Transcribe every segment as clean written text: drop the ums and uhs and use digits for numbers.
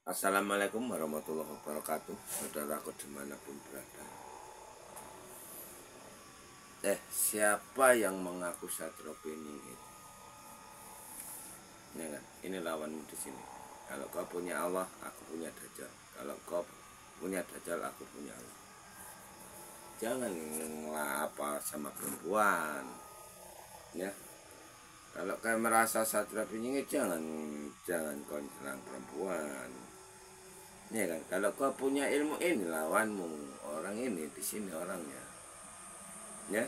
Assalamualaikum warahmatullahi wabarakatuh. Saudaraku dimanapun berada. Siapa yang mengaku Satrio Piningit? Ini kan, ini lawanmu di sini. Kalau kau punya Allah, aku punya Dajjal. Kalau kau punya Dajjal, aku punya Allah. Jangan apa sama perempuan, ya. Kalau kau merasa Satrio Piningit, jangan kau serang perempuan. Ya kan, kalau kau punya ilmu ini lawanmu, orang ini di sini orangnya, ya.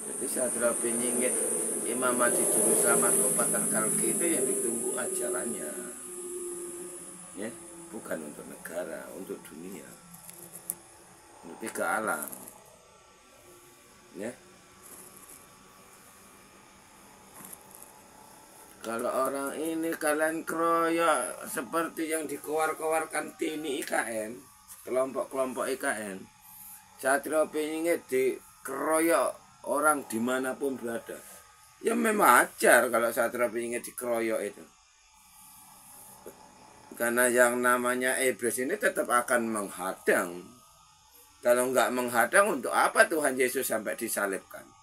Jadi Satrio Piningit Imam Mahdi Juru Selamat Kabupaten Kalki itu yang ditunggu ajarannya, ya, bukan untuk negara, untuk dunia, untuk tiga alam, ya. Kalau orang ini kalian keroyok seperti yang dikeluarkan Tini IKN, kelompok-kelompok IKN, Satrio Piningit dikeroyok orang dimanapun berada. Ya memang ajar kalau Satrio Piningit dikeroyok itu. Karena yang namanya iblis ini tetap akan menghadang. Kalau nggak menghadang, untuk apa Tuhan Yesus sampai disalibkan?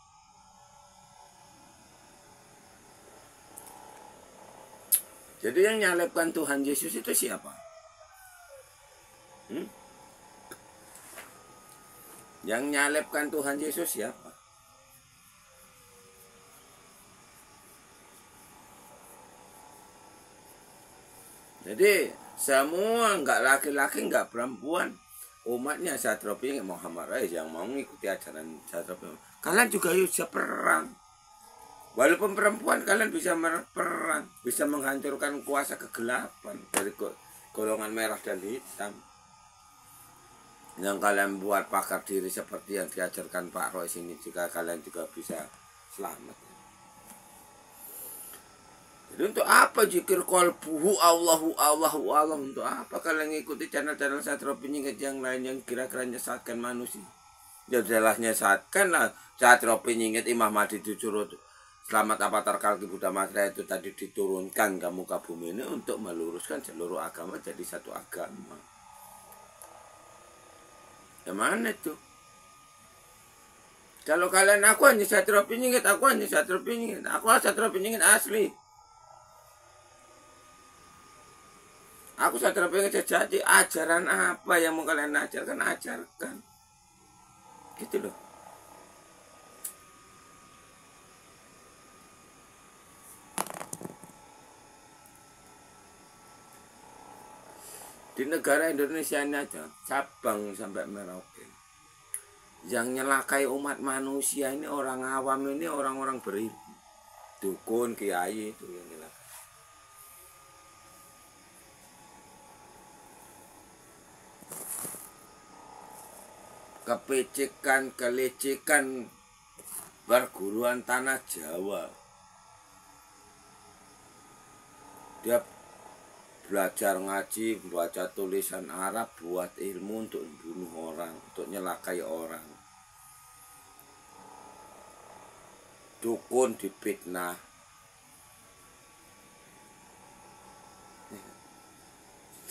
Jadi yang nyalibkan Tuhan Yesus itu siapa? Yang nyalibkan Tuhan Yesus siapa? Jadi semua, nggak laki-laki, nggak perempuan, umatnya Satrio Piningit Muhammad Rais yang mau mengikuti ajaran Satrio Piningit, kalian juga bisa perang. Walaupun perempuan, kalian bisa perang, bisa menghancurkan kuasa kegelapan dari golongan merah dan hitam. Yang kalian buat pakar diri seperti yang diajarkan Pak Roy ini, juga kalian juga bisa selamat. Jadi untuk apa zikir qalbuhu Allahu Allahu Allah? Untuk apa kalian ngikuti channel-channel Satrio Piningit yang lain yang kira-kira nyesatkan manusia? Ya jelas nyesatkan lah. Satrio Piningit Imam Mahdi disuruh Selamat Avatar Kalki Buddha Matra itu tadi diturunkan ke muka bumi ini untuk meluruskan seluruh agama jadi satu agama. Yang mana itu? Kalau kalian aku hanya Satrio Piningit, aku Satrio Piningit asli. Aku Satrio Piningit sejati. Ajaran apa yang mau kalian ajarkan? Ajarkan. Gitu loh. Di negara Indonesia ini aja, Sabang sampai Merauke, yang nyelakai umat manusia ini orang awam, ini orang-orang berilmu, dukun, kiai itu yang nyelakai. Kepecikan, kelecekan perguruan tanah Jawa. Dia belajar ngaji, baca tulisan Arab buat ilmu untuk bunuh orang, untuk nyelakai orang. Dukun difitnah.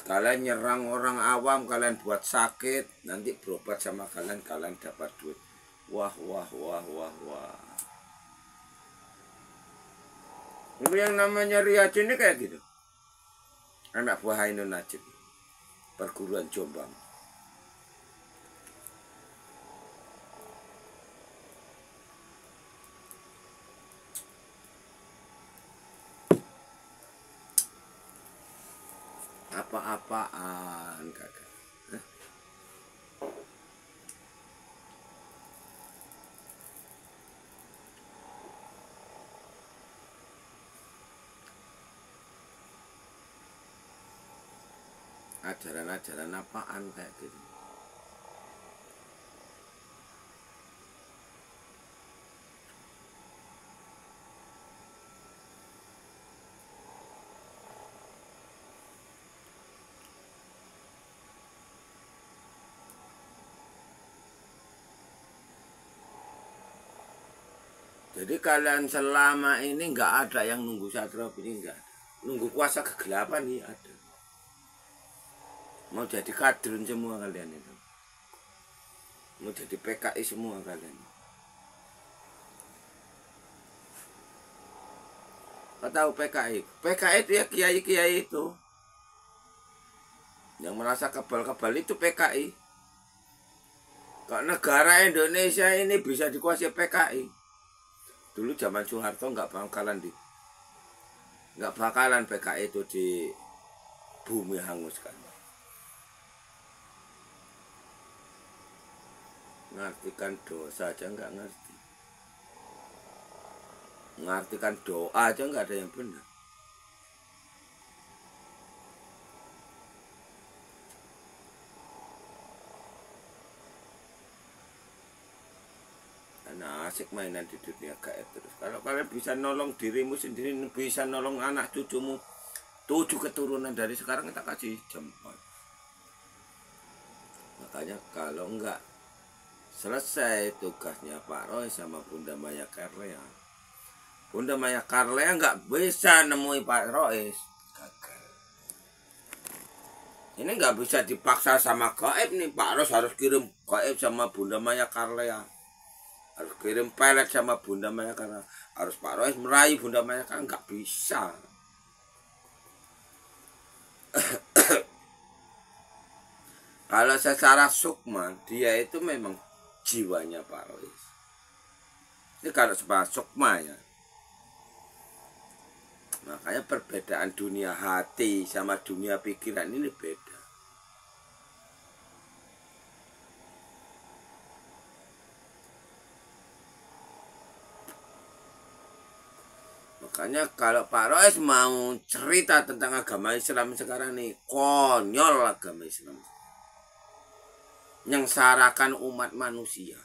Kalian nyerang orang awam, kalian buat sakit, nanti berobat sama kalian, kalian dapat duit. Wah. Ini yang namanya Riyad ini kayak gitu. Anak buah Ainun Najib, perguruan Jombang. Apa-apaan kagak. Ajaran-ajaran apaan kayak gitu. Jadi kalian selama ini nggak ada yang nunggu Satrio Piningit, nggak ada. nunggu kuasa kegelapan nih ada. Mau jadi kadrun semua kalian itu. Mau jadi PKI semua kalian. Kau tahu PKI? PKI itu ya kiai-kiai itu. Yang merasa kebal-kebal itu PKI. Kok negara Indonesia ini bisa dikuasai PKI? Dulu zaman Soeharto nggak bakalan PKI itu di bumi hanguskan. Ngartikan dosa aja nggak ngerti. Ngartikan doa aja nggak ada yang benar. Nah, asik mainan di dunia gaib terus. Kalau kalian bisa nolong dirimu sendiri, bisa nolong anak cucumu, 7 keturunan dari sekarang kita kasih jempol. Makanya kalau enggak selesai tugasnya Pak Roy sama Bunda Maya Karlea, Bunda Maya Karlea nggak bisa nemui Pak Roy. Gagal. Ini nggak bisa dipaksa sama gaib nih. Pak Roy harus kirim gaib sama Bunda Maya Karlea. Harus kirim pelet sama Bunda Maya karena harus Pak Roy meraih Bunda Maya kan nggak bisa. Kalau secara sukma dia itu memang jiwanya Pak Roy. Ini kalau secara sukma ya. Makanya perbedaan dunia hati sama dunia pikiran ini beda. Makanya kalau Pak Roy mau cerita tentang agama Islam sekarang nih, konyol agama Islam. Nyengsarakan umat manusia.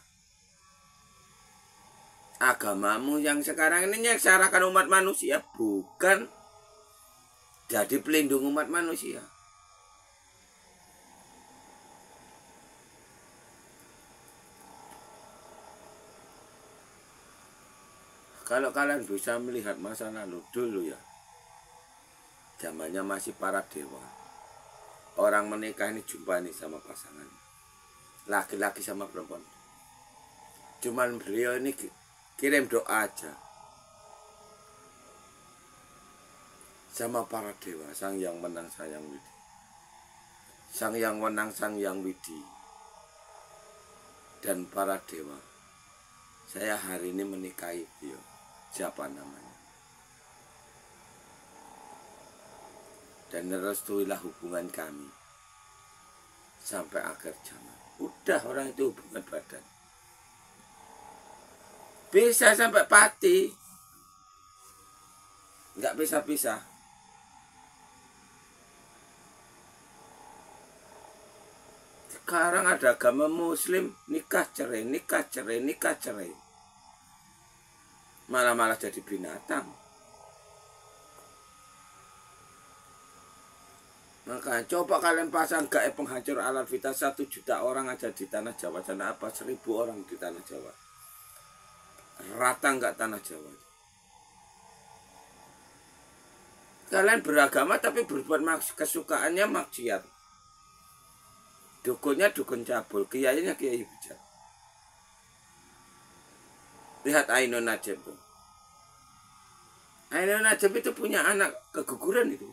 Agamamu yang sekarang ini nyengsarakan umat manusia, bukan jadi pelindung umat manusia. Kalau kalian bisa melihat masa lalu dulu ya, zamannya masih para dewa. Orang menikah ini jumpa nih sama pasangan, laki-laki sama perempuan. Cuman beliau ini kirim doa aja sama para dewa, sang yang menang, sang yang widi. Sang yang menang, sang yang widi. Dan para dewa, saya hari ini menikahi dia. Siapa namanya? Dan restuilah hubungan kami sampai akhir zaman. Udah orang itu hubungan badan. Bisa sampai pati. Nggak bisa pisah. Sekarang ada agama muslim, nikah cerai, nikah cerai, nikah cerai. Malah jadi binatang. Maka coba kalian pasang gaib penghancur alat vital 1 juta orang aja di tanah Jawa. Sana apa 1000 orang di tanah Jawa. Rata nggak tanah Jawa. Kalian beragama tapi berbuat kesukaannya maksiat. Dukunnya dukun cabul, kiainya kiai bijak. Lihat Ainun Najib tuh. Ainun Najib itu punya anak keguguran itu.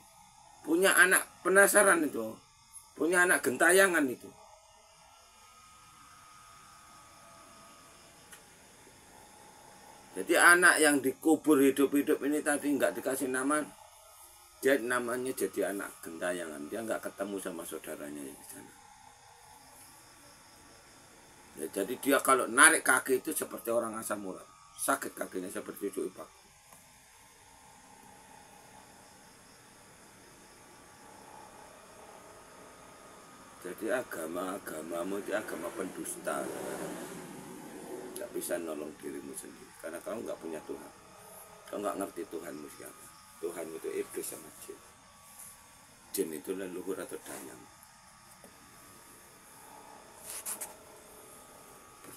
Punya anak penasaran itu. Punya anak gentayangan itu. Jadi anak yang dikubur hidup-hidup ini tadi nggak dikasih nama. Dia namanya jadi anak gentayangan. Dia nggak ketemu sama saudaranya di sana. Ya, jadi dia kalau narik kaki itu seperti orang asam urat. Sakit kakinya seperti cuci pak. Jadi agamamu itu agama pendusta. Gak bisa nolong dirimu sendiri. Karena kamu gak punya Tuhan. Kamu gak ngerti Tuhanmu siapa. Tuhanmu itu iblis sama jin. Jin itu leluhur atau dayang.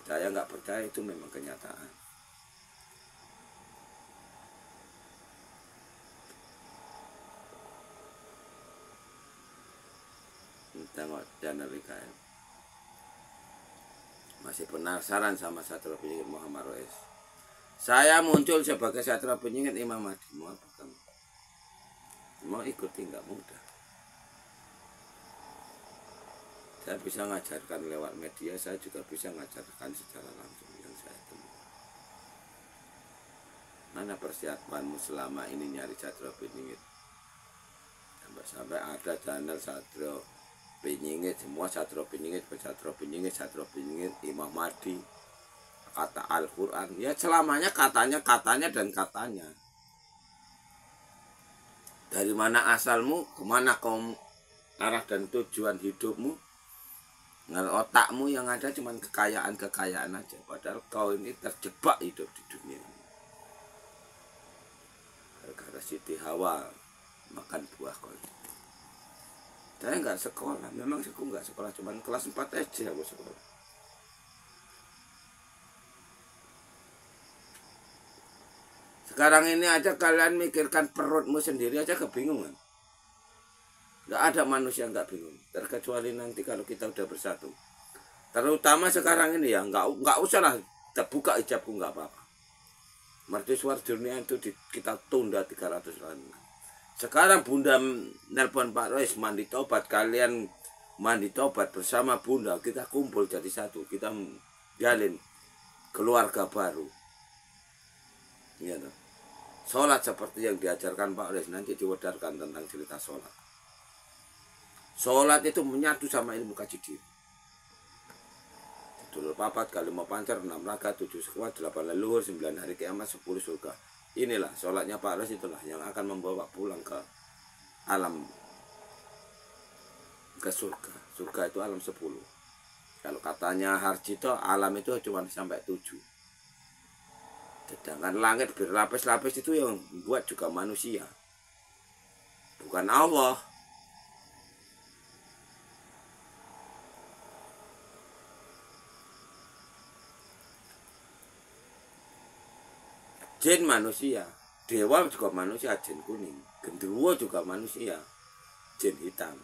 Percaya nggak percaya itu memang kenyataan. tengok channel IKN. Masih penasaran sama Satrio Penyingit Muhammad Rais. Saya muncul sebagai Satrio Penyingit Imam Mahdi. Mau apa kamu? Mau ikuti nggak mudah. Saya bisa ngajarkan lewat media, saya juga bisa ngajarkan secara langsung yang saya temukan. Mana persiapanmu selama ini nyari Satrio Penyingit? Sampai ada channel Satrio Penyingit, semua Satrio Penyingit, Satrio Penyingit, Imam Mahdi, kata Al-Quran. Ya selamanya katanya dan katanya. Dari mana asalmu, kemana kau arah dan tujuan hidupmu? Dengan otakmu yang ada cuma kekayaan aja. Padahal kau ini terjebak hidup di dunia ini. Gara-gara Siti Hawa makan buah kol. Saya nggak sekolah, memang aku nggak sekolah, cuma kelas 4 aja aku sekolah. Sekarang ini aja kalian mikirkan perutmu sendiri aja kebingungan. Nggak ada manusia nggak bingung, terkecuali nanti kalau kita udah bersatu. Terutama sekarang ini ya, nggak usah lah terbuka hijabku, nggak apa-apa. Mercusuar dunia itu kita tunda 300 tahun. Sekarang Bunda nelpon Pak Rais mandi tobat, kalian mandi tobat bersama Bunda, kita kumpul jadi satu, kita jalin keluarga baru. Ya, sholat seperti yang diajarkan Pak Rais, nanti diwedarkan tentang cerita sholat. Sholat itu menyatu sama ilmu kaji diri. Dulu papat, kali mau pancar, 6 rakaat, 7 sekuat, 8 leluhur, 9 hari kiamat, 10 surga. Inilah sholatnya Pak Rais, itulah yang akan membawa pulang ke alam, ke surga. Surga itu alam 10. Kalau katanya Harjito, alam itu cuma sampai 7. Sedangkan langit berlapis-lapis itu yang buat juga manusia, bukan Allah. Jin manusia, dewa juga manusia, jin kuning. Genderuwo juga manusia, jin hitam.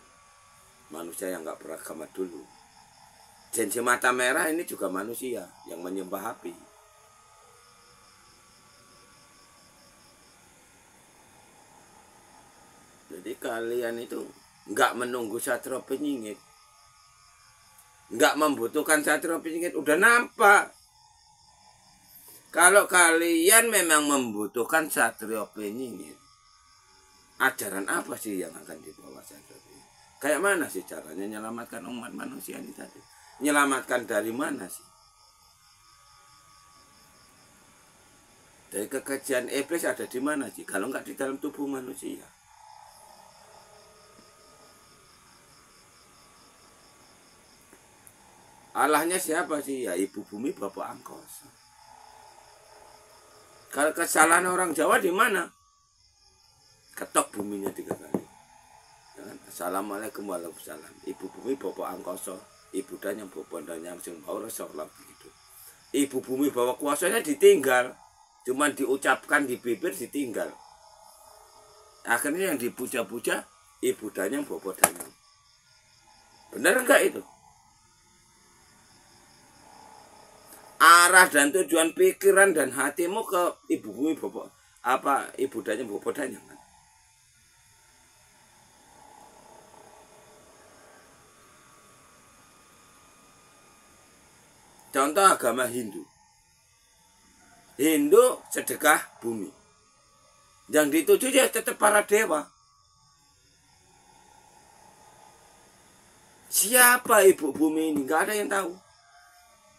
Manusia yang nggak beragama dulu. Jin si mata merah ini juga manusia yang menyembah api. Jadi kalian itu nggak menunggu Satrio Penyingit, nggak membutuhkan Satrio Penyingit, udah nampak. Kalau kalian memang membutuhkan Satrio Penyingit, ajaran apa sih yang akan dibawa Satrio Penyingit? Kayak mana sih caranya menyelamatkan umat manusia ini tadi? Menyelamatkan dari mana sih? Dari kekejian iblis ada di mana sih? Kalau nggak di dalam tubuh manusia. Allahnya siapa sih? Ya ibu bumi, bapak angkasa. Kalau kesalahan orang Jawa di mana? Ketok buminya 3 kali. Assalamualaikum warahmatullahi wabarakatuh. Ibu bumi, bapak angkasa. Ibu dan yang bapak dan yang sing bau rasulullah begitu. Ibu bumi bawa kuasanya ditinggal. Cuman diucapkan di bibir ditinggal. Akhirnya yang dipuja-puja ibu dan yang bapak dan yang. Benar enggak itu? Arah dan tujuan pikiran dan hatimu ke ibu bumi bapak apa ibu danya bapak danya kan? Contoh agama Hindu. Hindu sedekah bumi. Yang dituju ya tetap para dewa. Siapa ibu bumi ini? Nggak ada yang tahu.